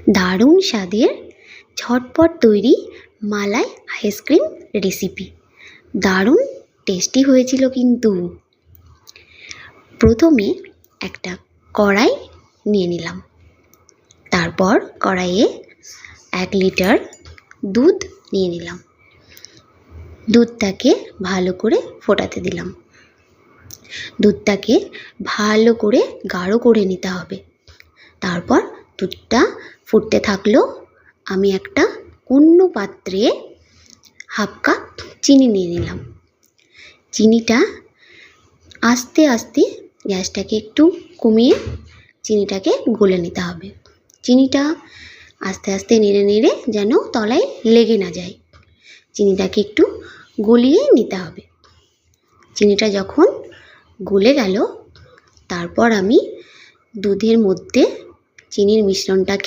দারুণ স্বাদের ঝটপট তৈরি মালাই আইসক্রিম রেসিপি। দারুণ টেস্টি হয়েছিল কিন্তু। প্রথমে একটা কড়াই নিয়ে নিলাম, তারপর কড়াইয়ে 1 লিটার দুধ নিয়ে নিলাম। দুধটাকে ভালো করে ফোটাতে দিলাম। দুধটাকে ভালো করে গাঢ় করে নিতে হবে। তারপর দুধটা ফুটতে থাকলো। আমি একটা অন্য পাত্রে 1/2 কাপ চিনি নিয়ে নিলাম। চিনিটা আস্তে আস্তে গ্যাসটাকে একটু কমিয়ে চিনিটাকে গলে নিতে হবে। চিনিটা আস্তে আস্তে নেড়ে নেড়ে যেন তলায় লেগে না যায়, চিনিটাকে একটু গলিয়ে নিতে হবে। চিনিটা যখন গলে গেল, তারপর আমি দুধের মধ্যে চিনির মিশ্রণটাকে